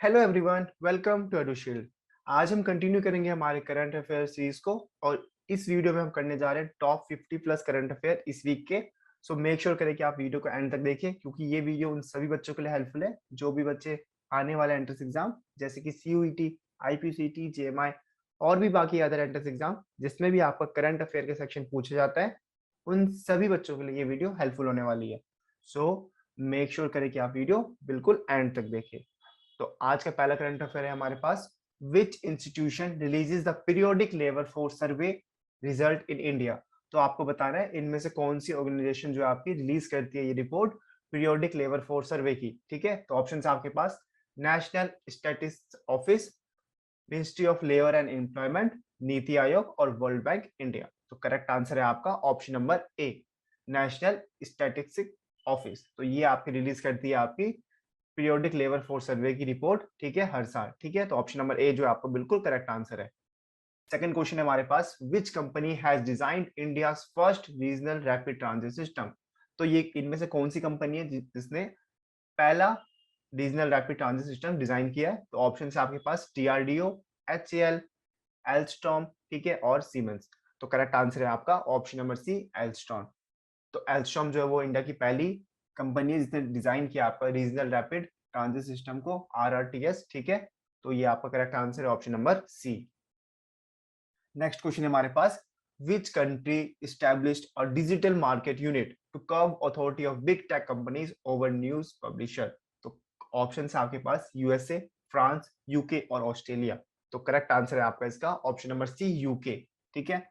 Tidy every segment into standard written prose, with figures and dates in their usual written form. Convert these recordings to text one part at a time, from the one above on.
Hello everyone, welcome to Edushield. आज हम continue करेंगे हमारे करंट अफेयर सीरीज को और इस वीडियो में हम करने जा रहे हैं टॉप 50 प्लस करंट अफेयर इस वीक के। सो मेक श्योर करें कि आप वीडियो को एंड तक देखें क्योंकि ये वीडियो उन सभी बच्चों के लिए हेल्पफुल है जो भी बच्चे आने वाले एंट्रेंस एग्जाम जैसे कि सीयूईटी, आईपीसीटी, जेएमआई और भी बाकी अदर एंट्रेंस एग्जाम जिसमें भी आपका करंट अफेयर के सेक्शन पूछा जाता है, उन सभी बच्चों के लिए ये वीडियो हेल्पफुल होने वाली है। सो मेक श्योर करें कि आप वीडियो बिल्कुल एंड तक देखें। तो आज का पहला करंट अफेयर है हमारे पास। Which institution releases the periodic labour force survey result in India. तो आपको बताना है इनमें से कौन सी ऑर्गेनाइजेशन जो आपकी रिलीज करती है ये report periodic labour force survey की। ठीक है, तो ऑप्शन आपके पास national statistics office, ministry of labour and employment, Niti Aayog और वर्ल्ड बैंक इंडिया। तो करेक्ट आंसर है आपका option number A, national statistics office. तो ये आपकी रिलीज करती है आपकी पीरियोडिक लेबर फोर्स सर्वे की रिपोर्ट, ठीक है, हर साल। ठीक है, तो ऑप्शन नंबर ए जो आपका बिल्कुल करेक्ट आंसर है। सेकंड क्वेश्चन है हमारे पास, which company has designed India first regional rapid transit system. तो ये इनमें से कौन सी कंपनी है जिसने पहला regional rapid transit system design किया है। तो ऑप्शन है आपके पास डीआरडीओ, एचएएल, एल्स्टॉम, ठीक है, और सीमेंस। तो करेक्ट आंसर है आपका ऑप्शन नंबर सी, एल्स्टॉम। तो एल्स्टॉम जो है वो इंडिया की पहली कंपनी है जिसने डिजाइन किया आपका रीजनल रैपिड ट्रांजिट सिस्टम को, आरआरटीएस। ठीक है, तो ये आपका करेक्ट आंसर है option number C. Next question है हमारे पास, which country established a digital market unit to curb authority of big tech companies over news publisher। तो ऑप्शन है आपके पास यूएसए, फ्रांस, यूके और ऑस्ट्रेलिया। तो करेक्ट आंसर है आपका इसका ऑप्शन नंबर सी, यूके। ठीक है,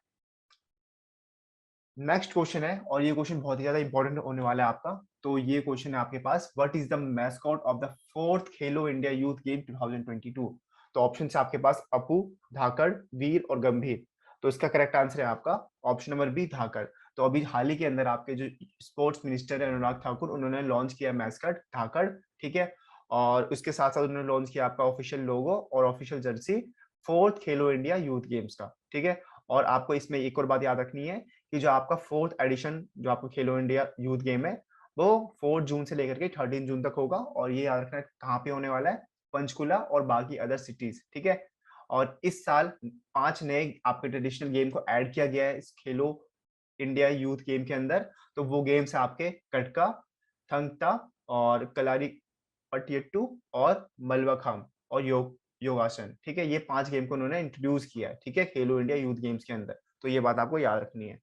नेक्स्ट क्वेश्चन है और ये क्वेश्चन बहुत ही ज्यादा इंपॉर्टेंट होने वाला है आपका। तो ये क्वेश्चन है आपके पास, what is the mascot of the fourth Khelo India youth game 2022। तो ऑप्शन है आपके पास अपू, धाकड़, वीर और गंभीर। तो इसका करेक्ट आंसर है आपका ऑप्शन नंबर बी, धाकड़। तो अभी हाल ही के अंदर आपके जो स्पोर्ट्स मिनिस्टर है अनुराग ठाकुर, उन्होंने लॉन्च किया मैस्कट धाकड़। ठीक है, और उसके साथ साथ उन्होंने लॉन्च किया आपका ऑफिशियल लोगो और official Jersey fourth Khelo India youth games का। ठीक है, और आपको इसमें एक और बात याद रखनी है कि जो आपका फोर्थ एडिशन जो आपका खेलो इंडिया यूथ गेम है वो 4 जून से लेकर के 13 जून तक होगा। और ये याद रखना है कहाँ पे होने वाला है, पंचकुला और बाकी अदर सिटीज। ठीक है, और इस साल 5 नए आपके ट्रेडिशनल गेम को ऐड किया गया है इस खेलो इंडिया यूथ गेम के अंदर। तो वो गेम्स आपके कटका, थंगता और कलारी पटियट्टू और मलवाखम और योगासन। ठीक है, ये 5 गेम को उन्होंने इंट्रोड्यूस किया है, ठीक है, खेलो इंडिया यूथ गेम्स के अंदर। तो ये बात आपको याद रखनी है।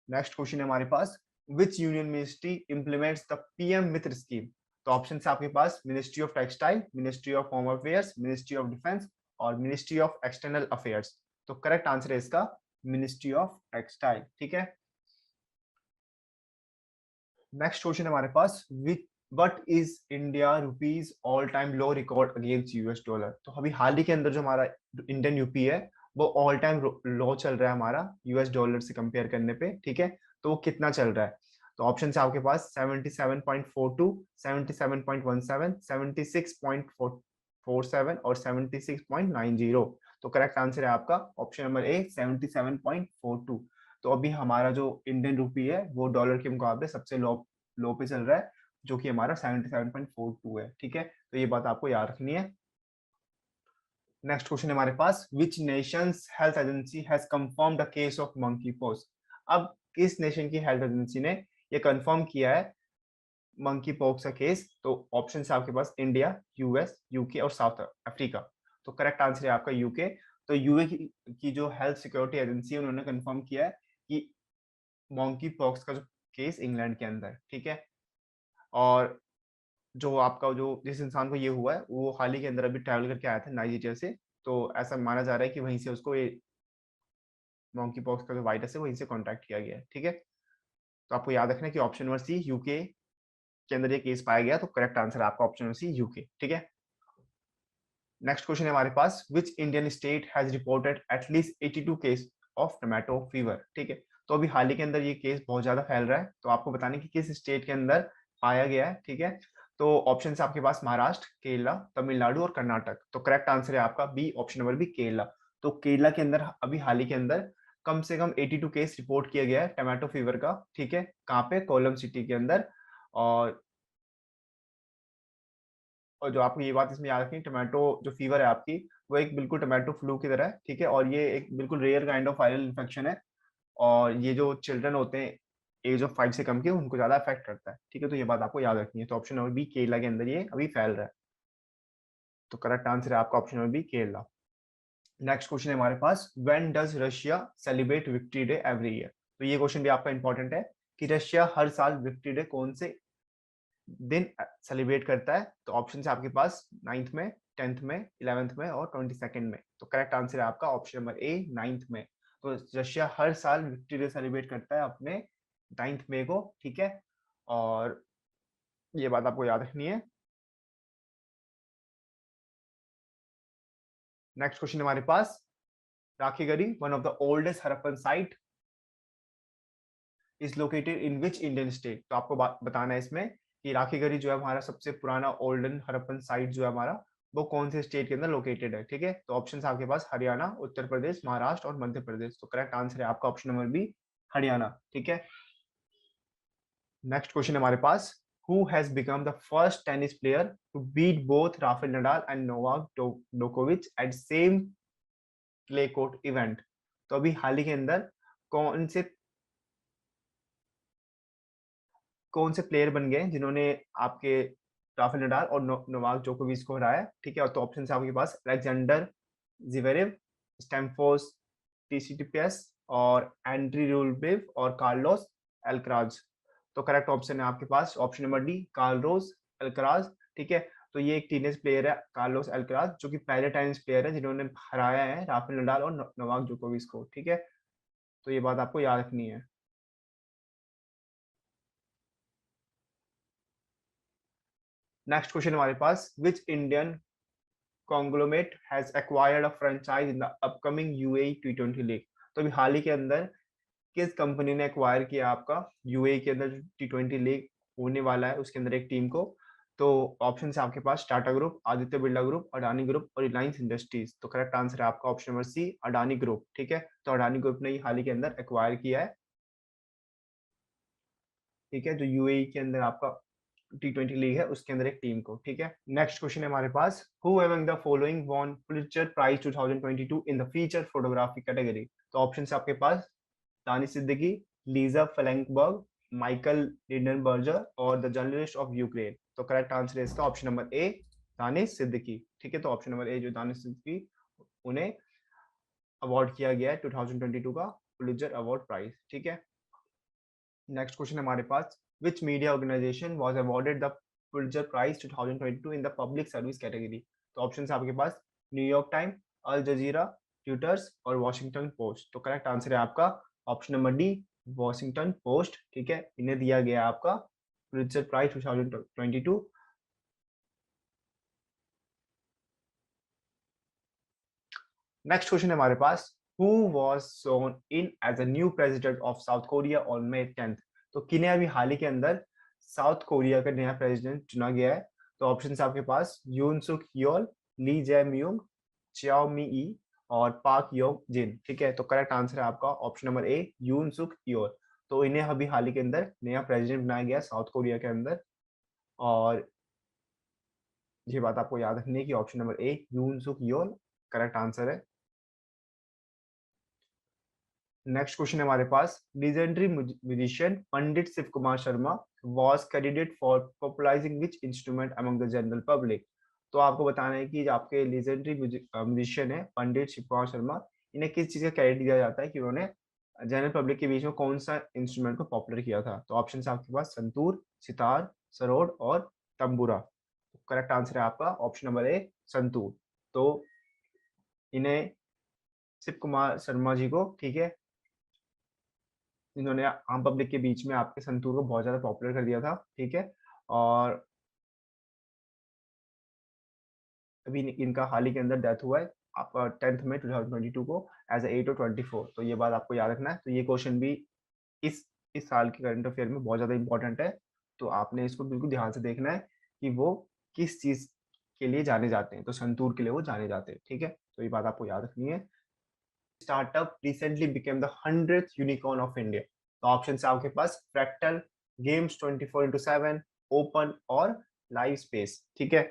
नेक्स्ट क्वेश्चन है हमारे पास, which union ministry implements the PM Mitra scheme. तो ऑप्शन है आपके पास ministry of textile, ministry of home affairs, ministry of defence और मिनिस्ट्री ऑफ एक्सटर्नल अफेयर्स। तो करेक्ट आंसर है इसका मिनिस्ट्री ऑफ टेक्सटाइल। ठीक है, नेक्स्ट क्वेश्चन हमारे पास, which what is India rupees all time low record against US dollar. तो अभी हाल ही के अंदर जो हमारा इंडियन यूपी है वो ऑल टाइम लो चल रहा है हमारा यूएस डॉलर से कंपेयर करने पे। ठीक है, तो वो कितना चल रहा है। तो ऑप्शन है आपके पास 77.42, 77.17, 76.47 और 76.90। तो करेक्ट आंसर है आपका ऑप्शन नंबर ए, 77.42। तो अभी हमारा जो इंडियन रुपी है वो डॉलर के मुकाबले सबसे लो पे चल रहा है, जो कि हमारा 77.42 है। ठीक है, तो ये बात आपको याद रखनी है। नेक्स्ट क्वेश्चन है हमारे पास, which nation's health agency has confirm the case of monkey pox. अब किस नेशन की हेल्थ एजेंसी ने ये कंफर्म किया है मंकी पॉक्स का केस। तो ऑप्शन है आपके पास इंडिया, यूएस, यूके और साउथ अफ्रीका। तो करेक्ट आंसर है आपका यूके। तो यूए की जो हेल्थ सिक्योरिटी एजेंसी है उन्होंने कंफर्म किया है कि मंकी पॉक्स का जो केस इंग्लैंड के अंदर। ठीक है, और जो आपका जो जिस इंसान को ये हुआ है वो हाल ही के अंदर अभी ट्रैवल करके आया था नाइजीरिया से। तो ऐसा माना जा रहा है कि वहीं से उसको ये मंकी पॉक्स का जो वायरस है वहीं से कॉन्टैक्ट किया गया है। ठीक है, तो आपको याद रखना है कि ऑप्शन नंबर सी, यूके के अंदर ये केस पाया गया। तो करेक्ट आंसर है आपका ऑप्शन नंबर सी, यूके। ठीक है, नेक्स्ट क्वेश्चन है हमारे पास, which Indian state has reported at least 82 case of tomato fever. ठीक है, तो अभी हाल ही के अंदर ये केस बहुत ज्यादा फैल रहा है, तो आपको बताने कि किस स्टेट के अंदर पाया गया है। ठीक है, तो ऑप्शन आपके पास महाराष्ट्र, केरला, तमिलनाडु और कर्नाटक। तो करेक्ट आंसर है आपका B, option number B, Kerala. तो केरला के अंदर अभी हाल ही के अंदर कम से कम 82 केस रिपोर्ट किया गया है टोमेटो फीवर का। ठीक है, कहाँ पे, कोलम सिटी के अंदर। और और जो आपको ये बात इसमें याद रखनी, टोमेटो जो फीवर है आपकी, वो एक बिल्कुल टोमेटो फ्लू की तरह है, ठीक है, और ये एक बिल्कुल rare kind of viral infection है, और ये जो चिल्ड्रन होते हैं एज ऑफ 5 से कम के, उनको ज्यादा अफेक्ट करता है, ठीक है, तो ये बात आपको याद रखनी है। तो ऑप्शन नंबर बी, केरला के अंदर ये अभी फैल रहा है, तो करेक्ट आंसर है आपका option number B, Kerala. Next question है हमारे पास, when does Russia celebrate victory day every year? तो ये क्वेश्चन भी आपका इंपॉर्टेंट है कि रशिया हर साल विक्ट्री डे कौन से दिन सेलिब्रेट करता है? तो ऑप्शन है आपके पास 9th में, 10th में, 11th में और 22nd में। तो करेक्ट आंसर है आपका ऑप्शन नंबर ए, 9th में। तो रशिया हर साल विक्ट्री डे सेलिब्रेट करता है अपने 9th मई को, ठीक है, और ये बात आपको याद रखनी है। नेक्स्ट क्वेश्चन हमारे पास, Rakhigarhi, one of the oldest Harappan site, is located in which Indian state? तो आपको बताना है इसमें कि राखीगढ़ी जो है हमारा सबसे पुराना ओल्डन हड़प्पन साइट जो है हमारा, वो कौन से स्टेट के अंदर लोकेटेड है, ठीक है। तो ऑप्शन आपके पास हरियाणा, उत्तर प्रदेश, महाराष्ट्र और मध्य प्रदेश। तो करेक्ट आंसर है आपका ऑप्शन नंबर बी, हरियाणा, ठीक है। नेक्स्ट क्वेश्चन हमारे पास, who has become the first tennis player to beat both Rafael Nadal and Novak Djokovic at same clay court event? तो अभी हाल ही के अंदर कौन से प्लेयर बन गए जिन्होंने आपके राफेल नडाल और नोवाक जोकोविच को हराया, ठीक है। तो ऑप्शन है आपके पास अलेक्जेंडर जिवेरेव, स्टैम्फोर्स टीसीटीपीएस और एंड्री रूलबेव और कार्लोस एल्क्राज। तो करेक्ट ऑप्शन है आपके पास ऑप्शन नंबर डी, कार्लोस एल्क्राज, ठीक है। तो ये एक टीनेज प्लेयर है कार्लोस एल्क्राज, जो कि पहले टेनिस प्लेयर है जिन्होंने हराया है राफेल नडाल और नोवाक जोकोविच को, ठीक है। तो ये बात आपको याद रखनी है। नेक्स्ट क्वेश्चन हमारे पास, which Indian conglomerate has acquired a franchise in the upcoming UAE T20 league? तो अभी हाल ही के अंदर किस कंपनी ने एक्वायर किया आपका यूएई के अंदर T20 लीग होने वाला है उसके अंदर एक टीम को? तो ऑप्शन है आपके पास Tata group, Aditya Birla group, Adani group और रिलायंस इंडस्ट्रीज। तो करेक्ट आंसर है आपका option number C, Adani group, ठीक है। तो अडानी ग्रुप ने ही हाल ही के अंदर एक्वायर किया है, ठीक है, जो यूएई के अंदर आपका T20 लीग है उसके अंदर एक टीम को, ठीक है। नेक्स्ट क्वेश्चन है हमारे पास, who among the following won Pulitzer prize 2022 in the feature photography category? तो ऑप्शन है आपके पास Danish Siddiqui, Lisa Flankberg, Michael Lindenberger और द जर्नलिस्ट ऑफ यूक्रेन। तो करेक्ट आंसर है इसका option number A, Danish Siddiqui, ठीक है। तो ऑप्शन नंबर ए जो दानिश सिद्दीकी, उन्हें अवार्ड किया गया है 2022 का पुलित्जर अवार्ड प्राइज, ठीक है। नेक्स्ट क्वेश्चन हमारे पास, which media organization was awarded the Pulitzer Prize 2022 in the public service category? तो ऑप्शन है आपके पास न्यूयॉर्क टाइम, अल जजीरा, ट्विटर्स और वॉशिंगटन पोस्ट। तो करेक्ट आंसर है आपका option number D, Washington post, ठीक है। इन्हें दिया गया आपका पुलित्जर प्राइज 2022। नेक्स्ट क्वेश्चन है हमारे पास, who was sworn in as a new president of South Korea on May 10th? तो किन्हें अभी हाल ही के अंदर साउथ कोरिया का नया प्रेसिडेंट चुना गया है? तो ऑप्शन है आपके पास यून सुक योल, ली जे म्यूंग, चियाओ मी ई और पाक योंग जिन, ठीक है। तो करेक्ट आंसर है आपका ऑप्शन नंबर ए, यून सुक योल। तो इन्हें अभी हाल ही के अंदर नया प्रेसिडेंट बनाया गया साउथ कोरिया के अंदर, और ये बात आपको याद रखनी है कि ऑप्शन नंबर ए, यून सुक योल, करेक्ट आंसर है। नेक्स्ट क्वेश्चन है हमारे पास, legendary musician Pandit Shiv Kumar Sharma was credited for popularizing which instrument among the general public? तो आपको बताना है कि आपके legendary musician है पंडित शिव कुमार शर्मा, इन्हें किस चीज का क्रेडिट दिया जाता है कि उन्होंने जनरल पब्लिक के बीच में कौन सा इंस्ट्रूमेंट को पॉपुलर किया था? तो ऑप्शन है आपके पास संतूर, सितार, सरोद और तंबूरा। करेक्ट आंसर है आपका ऑप्शन नंबर ए, संतूर। तो इन्हें शिव कुमार शर्मा जी को, ठीक है, इन्होंने आम पब्लिक के बीच में आपके संतूर को बहुत ज्यादा पॉपुलर कर दिया था, ठीक है। और अभी इनका हाल ही के अंदर डेथ हुआ है आपका 10th में 2022 को एज एट और 24। तो ये बात आपको याद रखना है। तो ये क्वेश्चन भी इस साल के करंट अफेयर में बहुत ज्यादा इंपॉर्टेंट है, तो आपने इसको बिल्कुल ध्यान से देखना है कि वो किस चीज के लिए जाने जाते हैं। तो संतूर के लिए वो जाने जाते हैं, ठीक है। तो ये बात आपको याद रखनी है। Startup recently became the 100th unicorn of India? तो ऑप्शन है आपके पास फ्रैक्टल, गेम्स 24/7, ओपन और लाइव स्पेस, ठीक है।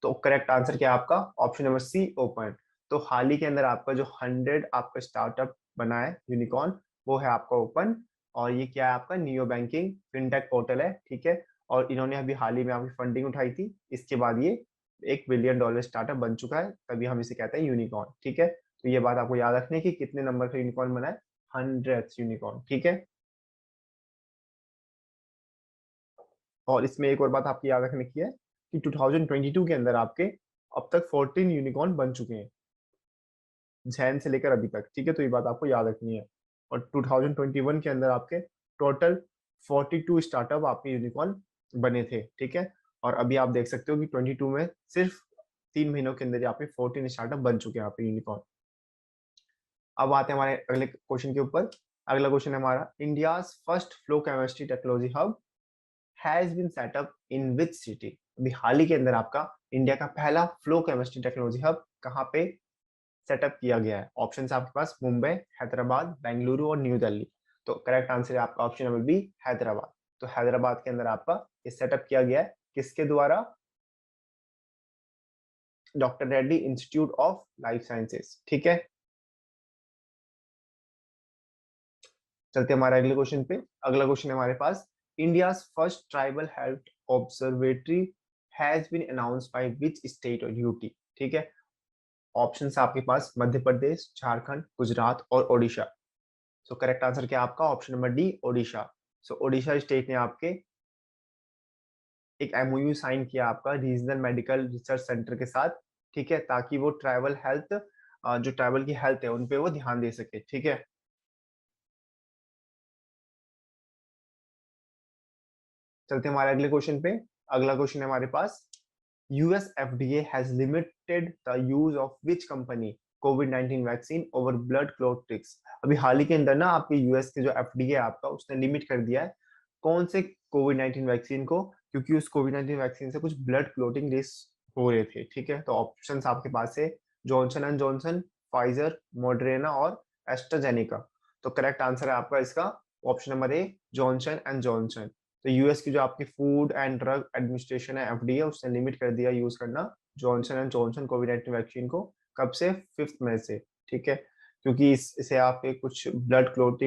तो करेक्ट आंसर क्या है आपका? Option number C, Open. तो हाल ही के अंदर आपका जो 100 आपका स्टार्टअप बना है यूनिकॉर्न, वो है आपका ओपन। और ये क्या है? आपका नियो बैंकिंग फिनटेक पोर्टल है, ठीक है। और इन्होंने अभी हाल ही में आपकी फंडिंग उठाई थी, इसके बाद ये $1 बिलियन स्टार्टअप बन चुका है, तभी हम इसे कहते हैं यूनिकॉर्न, ठीक है। तो ये बात आपको याद रखनी है कि कितने नंबर का यूनिकॉर्न बना है? 100th यूनिकॉर्न, ठीक है। और इसमें एक और बात आपकी याद रखने की है कि 2022 के अंदर आपके अब तक 14 यूनिकॉर्न बन चुके हैं, जैन से लेकर अभी तक, ठीक है। तो ये बात आपको याद रखनी है। और 2021 के अंदर आपके टोटल 42 स्टार्टअप आपके यूनिकॉर्न बने थे, ठीक है। और अभी आप देख सकते हो कि 22 में सिर्फ 3 महीनों के अंदर ही आपके 14 स्टार्टअप बन चुके हैं आपके यूनिकॉर्न। अब आते हैं हमारे अगले क्वेश्चन के ऊपर। अगला क्वेश्चन है हमारा, India first flow chemistry technology hub has been set up in which city? अभी हाल ही के अंदर आपका इंडिया का पहला फ्लो केमिस्ट्री टेक्नोलॉजी हब कहाँ पे सेटअप किया गया है? ऑप्शन आपके पास मुंबई, हैदराबाद, बेंगलुरु और न्यू दिल्ली। तो करेक्ट आंसर है आपका ऑप्शन नंबर बी, हैदराबाद। तो हैदराबाद के अंदर आपका ये सेटअप किया गया है, किसके द्वारा? Doctor Reddy institute of life sciences, ठीक है। चलते हैं हमारे अगले क्वेश्चन पे। अगला क्वेश्चन है हमारे पास, India first tribal health observatory has been announced by which state और यूटी? ठीक है। ऑप्शन आपके पास मध्य प्रदेश, झारखंड, गुजरात और ओडिशा। सो करेक्ट आंसर क्या आपका? Option number D, Odisha. So Odisha state ने आपके एक एमओयू साइन किया आपका रीजनल मेडिकल रिसर्च सेंटर के साथ, ठीक है, ताकि वो ट्राइबल हेल्थ, जो ट्राइबल की हेल्थ है उन पे वो ध्यान दे सके, ठीक है। चलते हैं हमारे अगले क्वेश्चन पे। अगला क्वेश्चन है हमारे पास, US FDA has limited the use of which company कोविड-19 vaccine over blood clot tricks? अभी हाल ही के अंदर ना आपके यूएस के जो एफडीए आपका उसने लिमिट कर दिया है कौन से कोविड-19 वैक्सीन को, क्योंकि उस कोविड-19 वैक्सीन से कुछ ब्लड क्लॉटिंग रिस्क हो रहे थे, ठीक है। तो ऑप्शन आपके पास है जॉनसन एंड जॉनसन, फाइजर, मॉडरेना और एस्ट्राजेनेका। तो करेक्ट आंसर है आपका इसका option number A, Johnson and Johnson. तो यूएस की जो आपकी फूड एंड ड्रग एडमिनिस्ट्रेशन है एफडीए, उसने लिमिट कर दिया यूज करना Johnson and Johnson covid vaccine को। कब से? 5 मई से, ठीक है। क्योंकि इसे आपके कुछ ब्लड क्लोट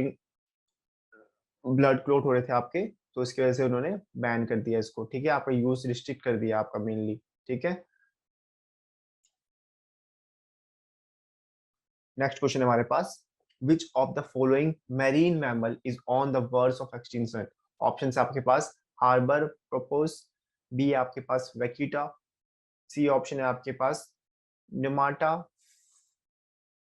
हो रहे थे आपके, तो इसकी वजह से उन्होंने बैन कर दिया इसको, ठीक है। आपका यूज रिस्ट्रिक्ट कर दिया आपका मेनली, ठीक है। नेक्स्ट क्वेश्चन है हमारे पास, which of the following marine mammal is on the verse of extinction? Option आपके पास हार्बर प्रोपोस, बी आपके पास वैकिटा, सी ऑप्शन है आपके पास निमाटा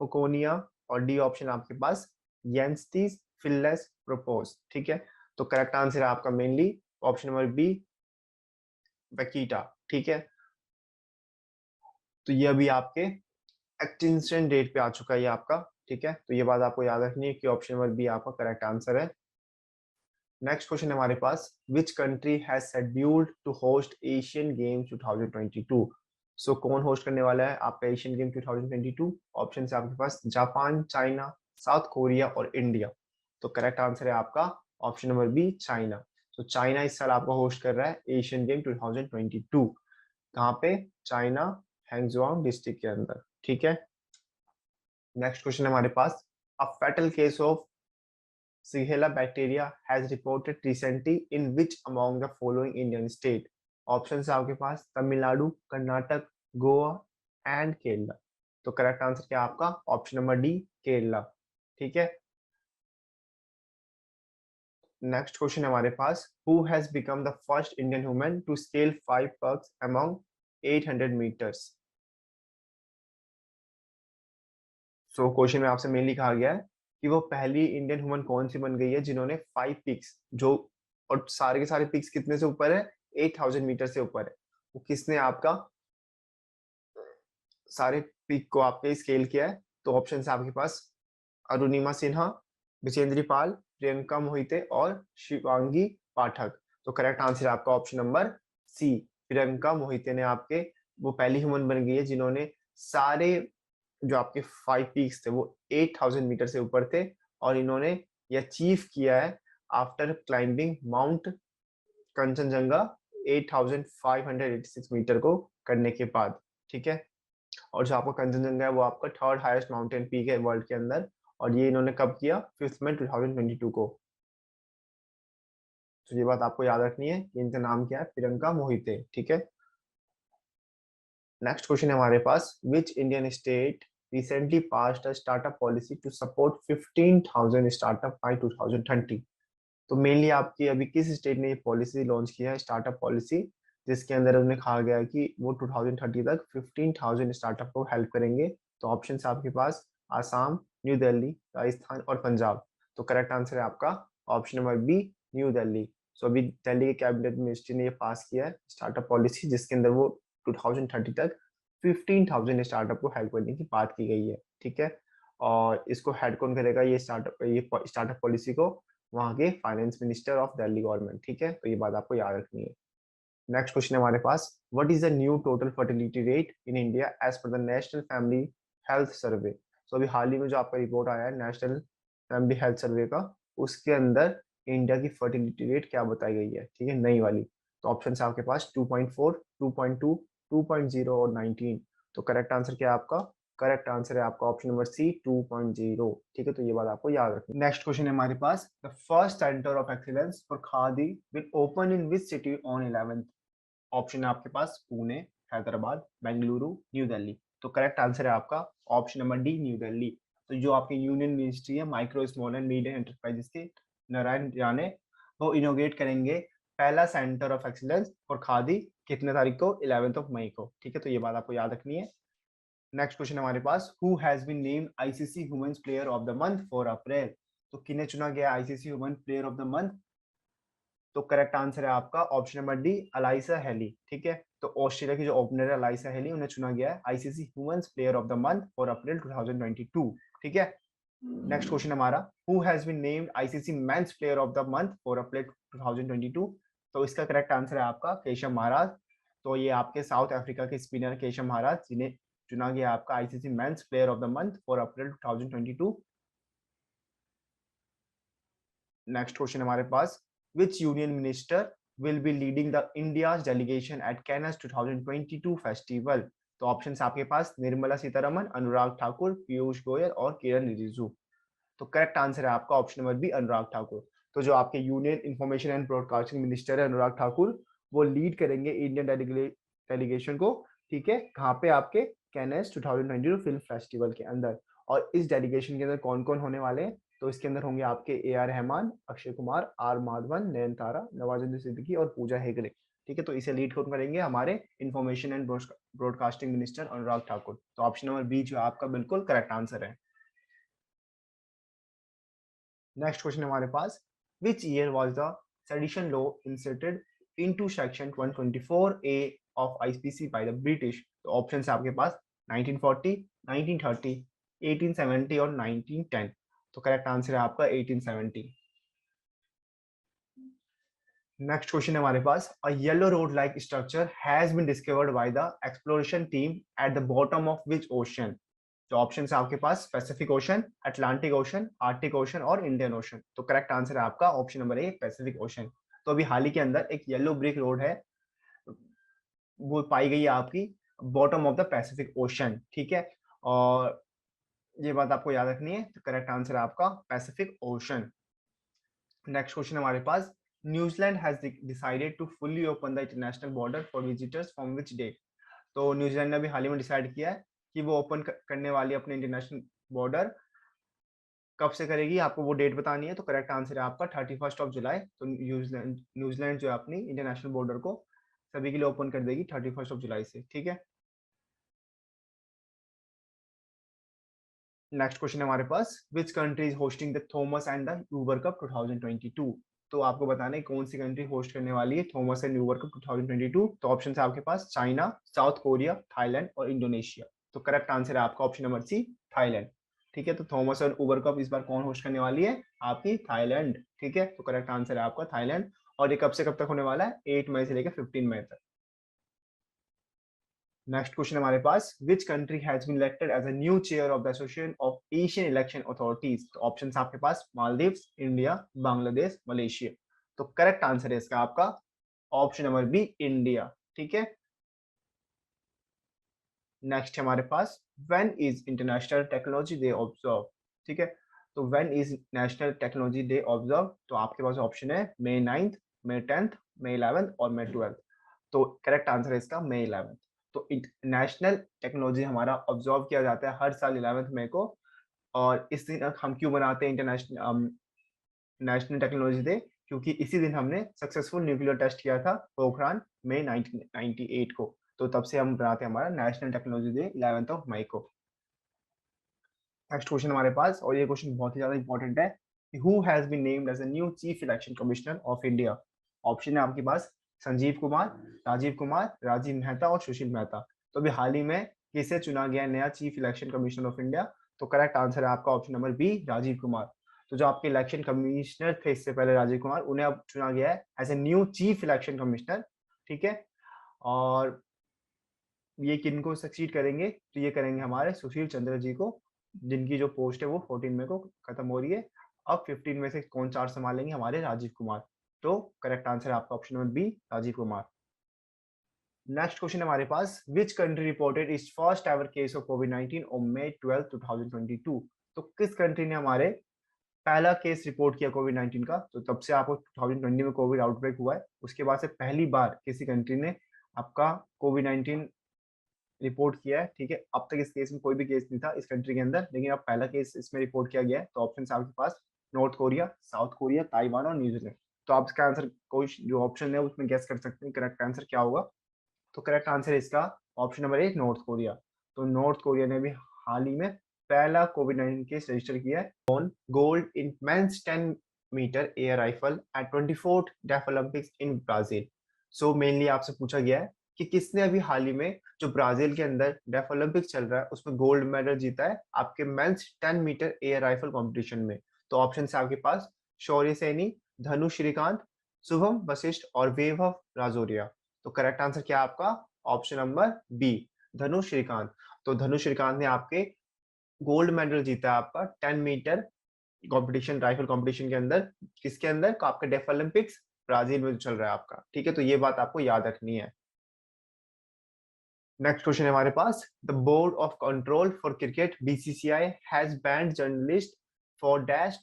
फोकोनिया, और डी ऑप्शन आपके पास येंस्टीज फिललेस प्रोपोज, ठीक है। तो करेक्ट आंसर है आपका मेनली ऑप्शन नंबर बी, वैकिटा, ठीक है। तो ये अभी आपके एक्सटिंक्शन डेट पे आ चुका है ये आपका, ठीक है। तो ये बात आपको याद रखनी है कि ऑप्शन नंबर बी आपका करेक्ट आंसर है। नेक्स्ट क्वेश्चन है हमारे पास, which country has scheduled to host Asian games 2022? So कौन होस्ट करने वाला है आपका एशियन गेम 2022? ऑप्शन है आपके पास जापान, चाइना, साउथ कोरिया और इंडिया। तो करेक्ट आंसर है आपका ऑप्शन नंबर बी, चाइना। तो चाइना इस साल आपका होस्ट कर रहा है एशियन गेम 2022। कहाँ पे? चाइना, हैंगजुआंग डिस्ट्रिक्ट के अंदर, ठीक है। नेक्स्ट क्वेश्चन है हमारे पास, a fatal case of Shigella bacteria has reported recently in which among the following Indian state? Option है आपके पास तमिलनाडु, कर्नाटक, गोवा एंड केरला। तो करेक्ट आंसर क्या आपका? ऑप्शन नंबर डी, केरला, ठीक है। नेक्स्ट क्वेश्चन है हमारे पास, who has become the first Indian human to scale 5 peaks among 800 metres? So question में आपसे मेनली कहा गया है कि वो पहली इंडियन वुमन कौन सी बन गई है जिन्होंने 5 पीक्स जो, और सारे के सारे पीक्स कितने से ऊपर है? 8,000 मीटर से ऊपर है। वो किसने आपका सारे पीक को आपके स्केल किया है? तो ऑप्शन है आपके पास अरुणिमा सिन्हा, विजेंद्री पाल, प्रियंका मोहिते और शिवांगी पाठक। तो करेक्ट आंसर आपका option number C, Priyanka Mohite ने आपके वो पहली ह्यूमन बन गई है जिन्होंने सारे जो आपके 5 पीक्स थे वो 8,000 मीटर से ऊपर थे, और इन्होंने ये अचीव किया है after climbing mount Kangchenjunga 8,586 metre को करने के बाद, ठीक है। और जो आपका कंचनजंगा है वो आपका थर्ड हाईएस्ट माउंटेन पीक है वर्ल्ड के अंदर, और ये इन्होंने कब किया, 5 मई 2022 को। तो ये बात आपको याद रखनी है कि इनका नाम क्या है, प्रियंका मोहिते, ठीक है। नेक्स्ट क्वेश्चन है हमारे पास, which Indian state recently passed a startup policy to support 15,000 startup by 2030। तो मेनली आपकी अभी किस स्टेट ने ये पॉलिसी लॉन्च किया है, स्टार्टअप पॉलिसी, जिसके अंदर उन्हें कहा गया है कि वो 2030 तक 15,000 स्टार्टअप को हेल्प करेंगे। तो ऑप्शन है आपके पास आसाम, न्यू दिल्ली, राजस्थान और पंजाब। तो करेक्ट आंसर है आपका option number B, New Delhi. So अभी दिल्ली के कैबिनेट मिनिस्ट्री ने ये पास किया है स्टार्टअप पॉलिसी, जिसके अंदर वो 2030 तक 15,000 स्टार्टअप को हेल्प करने की बात की गई है, ठीक है। और इसको हेड कौन करेगा, ये स्टार्टअप पॉलिसी को, वहाँ के finance minister of Delhi government, ठीक है। तो ये बात आपको याद रखनी है। नेक्स्ट क्वेश्चन है हमारे पास, what is the new total fertility rate in India as per the national family health survey. तो अभी हाल ही में जो आपका रिपोर्ट आया है नेशनल फैमिली हेल्थ सर्वे का, उसके अंदर इंडिया की फर्टिलिटी रेट क्या बताई गई है, ठीक है, नई वाली। तो ऑप्शन है आपके पास 2.4, 2.2, 2.0 और 19। तो करेक्ट आंसर क्या है आपका, करेक्ट आंसर है आपका ऑप्शन नंबर सी, 2.0, ठीक है। तो ये बात आपको याद रखनी। नेक्स्ट क्वेश्चन है हमारे पास, the first centre of excellence for khadi will open in which city on 11th। Option है आपके पास पुणे, हैदराबाद, बेंगलुरु, न्यू दिल्ली। तो करेक्ट आंसर है आपका option number D, New Delhi. तो जो आपकी यूनियन मिनिस्ट्री है micro small and medium enterprises के, नारायण राणे, वो इनोग्रेट करेंगे पहला centre of excellence for khadi कितने तारीख को, 11 मई को, ठीक है। तो ये बात आपको याद रखनी है। नेक्स्ट क्वेश्चन हमारे पास, who has been named ICC women's player of the month for April. तो किन्हें चुना गया ICC women player of the month. तो करेक्ट आंसर है आपका option number D, Alyssa Healy, ठीक है। तो ऑस्ट्रेलिया की जो ओपनर है अलाइसा हेली, उन्हें चुना गया है ICC women's player of the month for April 2022, ठीक है। नेक्स्ट क्वेश्चन हमारा, who has been named ICC men's player of the month for April 2022। तो इसका करेक्ट आंसर है आपका केशव महाराज। तो ये आपके साउथ अफ्रीका के स्पिनर केशव महाराज, जिन्हें चुना गया आपका ICC men's player of the month for April 2022। Next question हमारे पास, which union minister will be leading the India's delegation at Cannes 2022 festival। तो ऑप्शंस आपके पास निर्मला सीतारमन, अनुराग ठाकुर, पीयूष गोयल और किरण रिजिजू। तो करेक्ट आंसर है आपका ऑप्शन नंबर बी, अनुराग ठाकुर। तो जो आपके union information and broadcasting minister है अनुराग ठाकुर, वो लीड करेंगे इंडियन डेलीगेशन को, ठीक है, कहाँ पे, आपके कैनेस 2022 फिल्म फेस्टिवल के अंदर। और इस डेलीगेशन के अंदर कौन कौन होने वाले हैं, तो इसके अंदर होंगे आपके ए.आर. रहमान, अक्षय कुमार, आर माधवन, नयनतारा, नवाजुद्दीन सिद्दीकी और पूजा हेगड़े, ठीक है। तो इसे लीड कौन करेंगे, हमारे information and broadcasting minister Anurag Thakur. तो ऑप्शन नंबर बी जो आपका बिल्कुल करेक्ट आंसर है। नेक्स्ट क्वेश्चन हमारे पास, which year was the sedition law inserted into section 124A of IPC by the British. तो ऑप्शन है आपके पास 1940, 1930, 1870 और 1910। तो करेक्ट आंसर है आपका 1870। नेक्स्ट क्वेश्चन है हमारे पास, a yellow road like structure has been discovered by the exploration team at the bottom of which ocean. तो ऑप्शन है आपके पास pacific ocean, atlantic ocean, arctic ocean और इंडियन ओशन। तो करेक्ट आंसर है आपका option number A, pacific ocean. तो अभी हाल ही के अंदर एक येलो ब्रिक रोड है, वो पाई गई है आपकी bottom of the Pacific ocean, ठीक है। और ये बात आपको याद रखनी है। तो करेक्ट आंसर है आपका पैसिफिक ओशन। नेक्स्ट क्वेश्चन हमारे पास, New Zealand has decided to fully open the international border for visitors from which day. तो न्यूजीलैंड ने अभी हाल ही में डिसाइड किया है कि वो ओपन करने वाली अपने इंटरनेशनल बॉर्डर कब से करेगी, आपको वो डेट बतानी है। तो करेक्ट आंसर है आपका 31 जुलाई। तो न्यूजीलैंड जो है अपनी इंटरनेशनल बॉर्डर को सभी के लिए ओपन कर देगी 31 जुलाई से, ठीक है। नेक्स्ट क्वेश्चन है हमारे पास, which country is hosting the Thomas and the Uber cup 2022। तो आपको बताना है कौन सी कंट्री होस्ट करने वाली है थॉमस एंड यूबर कप 2022। तो ऑप्शन है आपके पास चाइना, साउथ कोरिया, थाईलैंड और इंडोनेशिया। तो करेक्ट आंसर है आपका ऑप्शन नंबर सी, थाईलैंड, ठीक है। तो थॉमस और यूबर कप इस बार कौन होस्ट करने वाली है, आपकी थाईलैंड, ठीक है। तो करेक्ट आंसर है आपका थाईलैंड। और ये कब से कब तक होने वाला है, 8 मई से लेकर 15 मई तक। नेक्स्ट क्वेश्चन हमारे पास, which country has been elected as a new chair of the association of Asian election authorities. तो ऑप्शन आपके पास मालदीव्स, इंडिया, बांग्लादेश, मलेशिया। तो करेक्ट आंसर है इसका आपका ऑप्शन नंबर बी, इंडिया, ठीक है। नेक्स्ट है हमारे पास when is international technology day observe, ठीक है। तो when is national technology day observe, तो आपके पास ऑप्शन है May 9th, May 10th, May 11th और May 12th। तो करेक्ट आंसर है इसका May 11th। तो नेशनल टेक्नोलॉजी हमारा ऑब्जर्व किया जाता है हर साल 11 मई को। और इस दिन हम क्यों मनाते हैं इंटरनेशनल नेशनल टेक्नोलॉजी डे, क्योंकि इसी दिन हमने सक्सेसफुल न्यूक्लियर टेस्ट किया था पोखरान में 1998 को। तो तब से हम बनाते हैं हमारा नेशनल टेक्नोलॉजी डे 11 मई को। नेक्स्ट क्वेश्चन हमारे पास, और ये क्वेश्चन बहुत ही ज्यादा इंपॉर्टेंट है, who has been named as a new chief election commissioner of India. Option है आपके पास संजीव कुमार, राजीव कुमार, राजीव मेहता और सुशील मेहता। तो अभी हाल ही में किसे चुना गया नया chief election commissioner of India? तो करेक्ट आंसर है आपका option number B, Rajiv Kumar. तो जो आपके इलेक्शन कमिश्नर थे इससे पहले राजीव कुमार, उन्हें अब चुना गया है as a new chief election commissioner, ठीक है। और ये किनको सक्सीड करेंगे? तो ये करेंगे हमारे सुशील चंद्र जी को, जिनकी जो पोस्ट है वो 14 मई को खत्म हो रही है। अब 15 में से कौन चार्ज संभालेंगे? हमारे राजीव कुमार। तो करेक्ट आंसर है आपका option number B, Rajiv Kumar. Next question हमारे पास, which country reported its first ever case of कोविड-19 ऑन May 12, 2022। तो किस कंट्री ने हमारे पहला केस रिपोर्ट किया कोविड-19 का? तो तब से आपको 2020 में कोविड आउटब्रेक हुआ है, उसके बाद से पहली बार किसी कंट्री ने आपका कोविड-19 रिपोर्ट किया है, ठीक है। अब तक इस केस में कोई भी केस नहीं था इस कंट्री के अंदर, लेकिन अब पहला केस इसमें रिपोर्ट किया गया है। तो ऑप्शन आपके पास north Korea, south Korea, Taiwan और न्यूजीलैंड। तो आप इसका आंसर कोई जो ऑप्शन है उसमें गेस कर सकते हैं करेक्ट आंसर क्या होगा। तो करेक्ट आंसर है इसका ऑप्शन नंबर ए, नॉर्थ कोरिया। तो नॉर्थ कोरिया ने भी हाल ही में पहला कोविड-19 केस रजिस्टर किया है on gold in men's 10 metre air rifle at 24th deaf Olympics in Brazil. So mainly आपसे पूछा गया है कि किसने अभी हाल ही में जो ब्राजील के अंदर डेफ ओलंपिक्स चल रहा है उसमें गोल्ड मेडल जीता है आपके men's 10 metre air rifle competition में। तो ऑप्शन है आपके पास शौर्य सैनी, धनु श्रीकांत, शुभम वशिष्ठ और वैभव राजौरिया। तो करेक्ट आंसर क्या है आपका? ऑप्शन नंबर बी, धनु श्रीकांत। तो धनु श्रीकांत ने आपके गोल्ड मेडल जीता है आपका 10 मीटर कंपटीशन, राइफल कंपटीशन के अंदर। किसके अंदर? तो आपका डेफ ओलंपिक्स ब्राजील में जो चल रहा है आपका, ठीक है। तो ये बात आपको याद रखनी है। नेक्स्ट क्वेश्चन है हमारे पास, the board of control for cricket BCCI has banned journalist for dash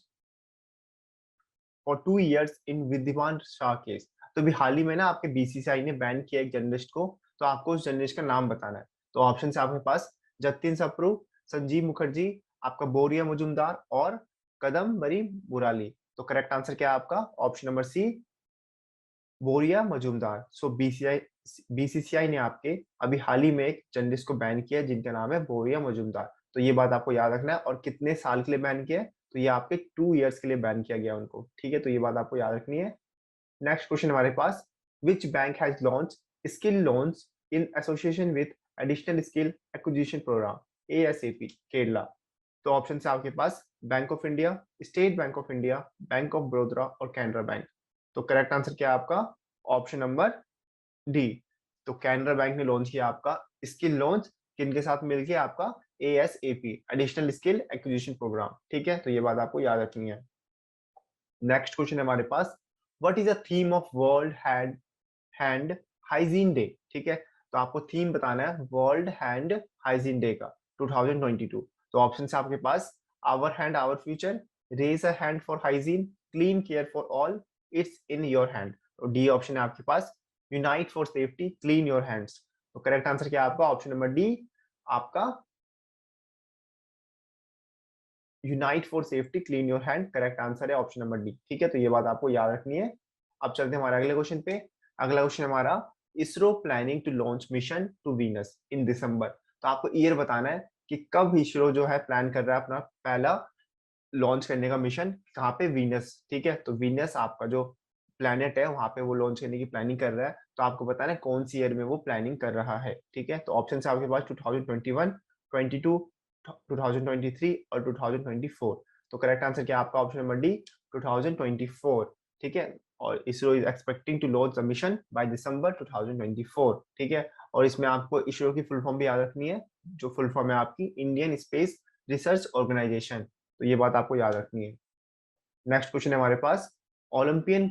for 2 years in Wriddhiman Saha case. तो अभी हाल ही में ना आपके बीसीसीआई ने बैन किया एक जर्नलिस्ट को, तो आपको उस जर्नलिस्ट का नाम बताना है। तो ऑप्शन है आपके पास जतिन सप्रू, संजीव मुखर्जी, आपका बोरिया मजुमदार और कदम्बरी मुराली। तो करेक्ट आंसर क्या है आपका? ऑप्शन नंबर सी, बोरिया मजुमदार। सो बीसीसीआई ने आपके अभी हाल ही में एक जर्नलिस्ट को बैन किया जिनका नाम है बोरिया मजुमदार। तो ये बात आपको याद रखना है। और कितने साल के लिए बैन किया है? तो ये आपके 2 years के लिए बैन किया गया उनको, ठीक है। तो ये बात आपको याद रखनी है। नेक्स्ट क्वेश्चन हमारे पास, which bank has launch skill loans in association with additional skill acquisition programme ASAP Kerala. तो ऑप्शन है आपके पास bank of India, state bank of India, bank of Baroda और कैनरा बैंक। तो करेक्ट आंसर क्या है आपका? Option number D. तो कैनरा बैंक ने लॉन्च किया आपका स्किल लॉन्च, किनके साथ मिलके? आपका ASAP additional skill acquisition programme, ठीक है। तो ये बात आपको याद रखनी है। नेक्स्ट क्वेश्चन है हमारे पास, what is the theme of world hand hygiene day, ठीक है। तो आपको थीम बताना है वर्ल्ड हैंड हाइजीन डे का 2022। तो ऑप्शन है आपके पास our hand our future, raise a hand for hygiene, clean care for all, it's in your hand. तो डी ऑप्शन है आपके पास unite for safety, clean your hands. तो करेक्ट आंसर क्या है आपका? ऑप्शन नंबर डी, आपका unite for safety, clean your hand, correct answer है ऑप्शन नंबर डी, ठीक है। तो ये बात आपको याद रखनी है। अब चलते हैं हमारे अगले क्वेश्चन पे। अगला क्वेश्चन हमारा, ISRO planning to launch mission to Venus in December. तो आपको ईयर बताना है कि कब इसरो जो है प्लान कर रहा है अपना पहला लॉन्च करने का मिशन, कहाँ पे? वीनस, ठीक है। तो वीनस आपका जो प्लैनेट है वहां पे वो लॉन्च करने की प्लानिंग कर रहा है। तो आपको बताना है कौन सी ईयर में वो प्लानिंग कर रहा है, ठीक है। तो ऑप्शन है आपके पास 2021, 22, 2023 और 2024। तो करेक्ट आंसर क्या है आपका? ऑप्शन नंबर डी, 2024, ठीक है। और ISRO is expecting to launch the mission by December 2024, ठीक है। और इसमें आपको इसरो की फुल फॉर्म भी याद रखनी है, जो फुल फॉर्म है आपकी इंडियन स्पेस रिसर्च ऑर्गेनाइजेशन। तो ये बात आपको याद रखनी है। नेक्स्ट क्वेश्चन है हमारे पास, Olympian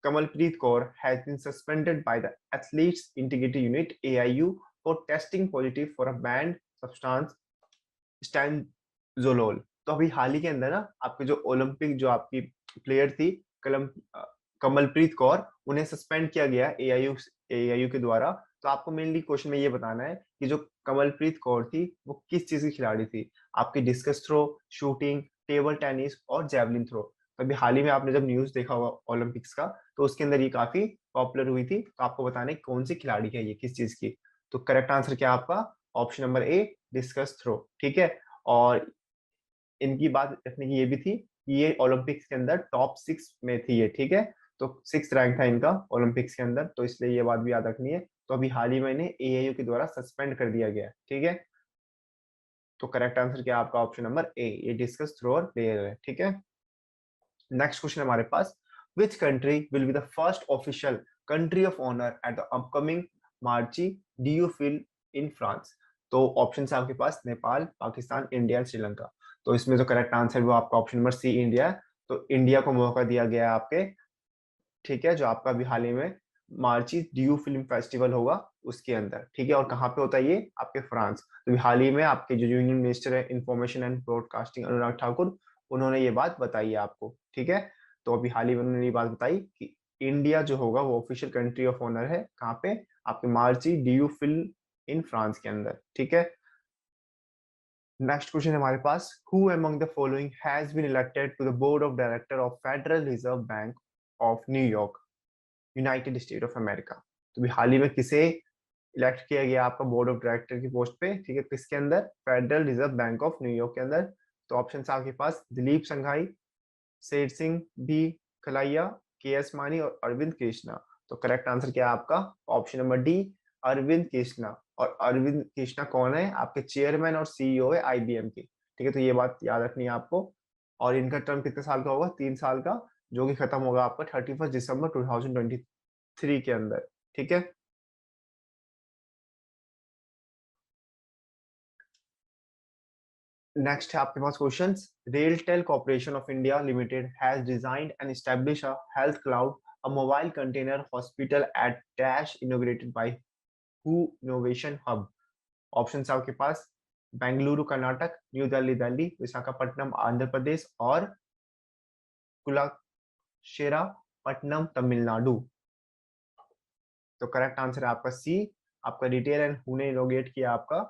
Kamalpreet Kaur has been suspended by the athletes integrity unit AIU for testing positive for a band substance stanozolol. तो अभी हाल ही के अंदर ना आपके जो ओलंपिक जो आपकी प्लेयर थी कलम कमलप्रीत कौर, उन्हें सस्पेंड किया गया एआईयू के द्वारा। तो आपको मेनली क्वेश्चन में ये बताना है कि जो कमलप्रीत कौर थी वो किस चीज की खिलाड़ी थी, आपकी discus throw, shooting, table tennis और जेवलिन थ्रो। तो अभी हाल ही में आपने जब न्यूज देखा होगा ओलंपिक्स का, तो उसके अंदर ये काफी पॉपुलर हुई थी। तो आपको बताना है कौन सी खिलाड़ी है ये, किस चीज की। तो करेक्ट आंसर क्या है आपका? Option number A, discus throw. ठीक है। और इनकी बात रखने की ये भी थी कि ये ओलंपिक्स के अंदर टॉप 6 में थी ये। ठीक है। तो 6 रैंक था इनका ओलंपिक्स के अंदर, तो इसलिए ये बात भी याद रखनी है। तो अभी हाल ही में इन्हें एआईयू के द्वारा सस्पेंड कर दिया गया। ठीक है। तो करेक्ट आंसर क्या है आपका? ऑप्शन नंबर ए, ये डिस्कस थ्रोअर प्लेयर है। ठीक है। नेक्स्ट क्वेश्चन हमारे पास, which country will be the first official country of honour at the upcoming Marche du Film in France? तो ऑप्शन है आपके पास नेपाल, पाकिस्तान, इंडिया, श्रीलंका। तो इसमें जो करेक्ट आंसर है वो आपका ऑप्शन नंबर सी, इंडिया है। तो इंडिया को मौका दिया गया है आपके, ठीक है, जो आपका अभी हाल ही में मार्ची डीयू फिल्म फेस्टिवल होगा उसके अंदर। ठीक है। और कहाँ पे होता है ये? आपके फ्रांस। तो अभी हाल ही में आपके जो यूनियन मिनिस्टर है information and broadcasting Anurag Thakur, उन्होंने ये बात बताई है आपको। ठीक है। तो अभी हाल ही में उन्होंने ये बात बताई कि इंडिया जो होगा वो ऑफिशियल कंट्री ऑफ ऑनर है। कहाँ पे? आपके Marché du Film in France के अंदर। ठीक है। नेक्स्ट क्वेश्चन हमारे पास, who among the following has been elected to the board of director of federal reserve bank of New York, united state of America? तो भी हाल ही में किसे इलेक्ट किया गया आपका बोर्ड ऑफ डायरेक्टर की पोस्ट पे? ठीक है। किसके अंदर? Federal reserve bank of New York के अंदर। तो ऑप्शन है आपके पास दिलीप संघाई, शेर सिंह बी खलाइया, के एस मानी और अरविंद कृष्णा। तो करेक्ट आंसर क्या है आपका? Option number D, Arvind Krishna. और अरविंद कृष्णा कौन है? आपके चेयरमैन और सीईओ है आईबीएम की। ठीक है। तो ये बात याद रखनी है आपको। और इनका टर्म कितने साल का होगा? 3 साल का, जो कि खत्म होगा आपका 31 दिसंबर 2023 के अंदर। ठीक है। नेक्स्ट है आपके पास questions, RailTel corporation of India limited has designed and establish a health cloud, a mobile container hospital at dash inaugurated by who innovation hub? Option है आपके पास बेंगलुरु कर्नाटक, न्यू दिल्ली दिल्ली, विशाखापट्टनम आंध्र प्रदेश और कुलाशेरापट्टनम तमिलनाडु। तो करेक्ट आंसर है आपका सी, आपका रिटेल एंड पुणे इनोग्रेट किया आपका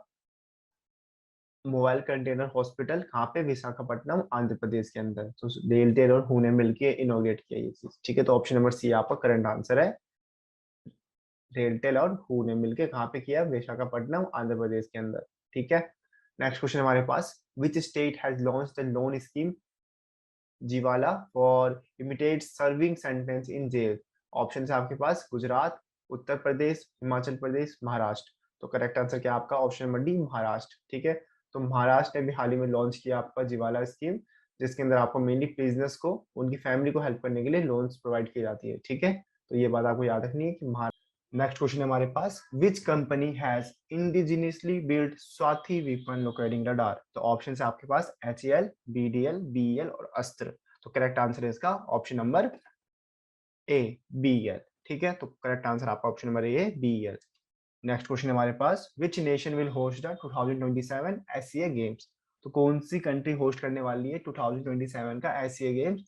मोबाइल कंटेनर हॉस्पिटल। कहाँ पे? विशाखापट्टनम आंध्र प्रदेश के अंदर। तो रेलटेल और पुणे मिलके इनोग्रेट किया ये चीज। ठीक है। तो ऑप्शन नंबर सी आपका करंट आंसर है। रेलटेल और पुणे मिलके कहाँ पे किया? विशाखापट्टनम आंध्र प्रदेश के अंदर। ठीक है। नेक्स्ट क्वेश्चन हमारे पास, which state has launch the loan scheme जीवाला for inmates serving sentences in jail? Option है आपके पास गुजरात, उत्तर प्रदेश, हिमाचल प्रदेश, महाराष्ट्र। तो करेक्ट आंसर क्या है आपका? Option number D, Maharashtra. ठीक है। तो महाराष्ट्र ने भी हाल ही में लॉन्च किया आपका जीवाला स्कीम, जिसके अंदर आपको मेनली बिजनेस को, उनकी फैमिली को हेल्प करने के लिए लोन्स प्रोवाइड की जाती है। ठीक है। तो ये बात आपको याद रखनी है कि नेक्स्ट क्वेश्चन है हमारे पास, which company has indigenously build Swathi weapon locating radar? तो ऑप्शन है आपके पास एचएएल, बीडीएल, बीईएल और अस्त्र। तो करेक्ट आंसर है इसका ऑप्शन नंबर ए, बीईएल। ठीक है। तो करेक्ट आंसर आपका option number A, BEL. Next question हमारे पास, which nation will host the 2027 Asia games? तो कौन सी कंट्री होस्ट करने वाली है 2027 का एशिया गेम्स?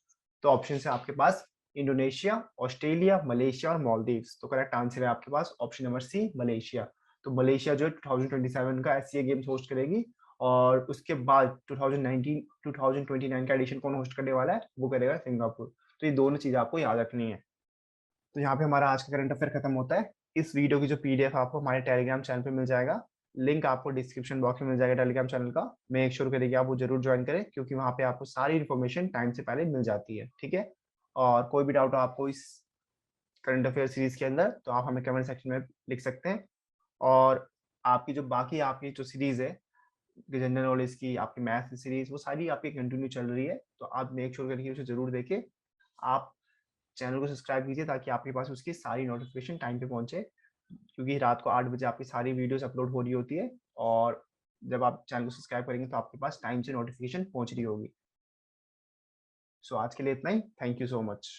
तो ऑप्शन है आपके पास इंडोनेशिया, ऑस्ट्रेलिया, मलेशिया और मालदीव्स। तो करेक्ट आंसर है आपके पास ऑप्शन नंबर सी, मलेशिया। तो मलेशिया जो है 2027 का एशिया गेम्स होस्ट करेगी। और उसके बाद 2019 2029 का एडिशन कौन होस्ट करने वाला है? वो करेगा सिंगापुर। तो ये दोनों चीजें आपको याद रखनी है। तो यहाँ पे हमारा आज का करंट अफेयर खत्म होता है। इस वीडियो की जो पीडीएफ आपको हमारे टेलीग्राम चैनल पे मिल जाएगा। लिंक आपको डिस्क्रिप्शन बॉक्स में मिल जाएगा टेलीग्राम चैनल का। मेक श्योर करें कि आप वो जरूर ज्वाइन करें, क्योंकि वहाँ पे आपको सारी इन्फॉर्मेशन टाइम से पहले मिल जाती है। ठीक है। और कोई भी डाउट हो आपको इस करंट अफेयर सीरीज के अंदर, तो आप हमें कमेंट सेक्शन में लिख सकते हैं। और आपकी जो बाकी आपकी जो सीरीज है, जनरल नॉलेज की, आपकी मैथ की सीरीज, वो सारी आपकी कंटिन्यू चल रही है। तो आप मेक श्योर करिए उसे जरूर देखें। आप चैनल को सब्सक्राइब कीजिए ताकि आपके पास उसकी सारी नोटिफिकेशन टाइम पे पहुंचे, क्योंकि रात को 8 बजे आपकी सारी वीडियोस अपलोड हो रही होती है। और जब आप चैनल को सब्सक्राइब करेंगे तो आपके पास टाइम से नोटिफिकेशन पहुंच रही होगी। सो आज के लिए इतना ही। Thank you so much.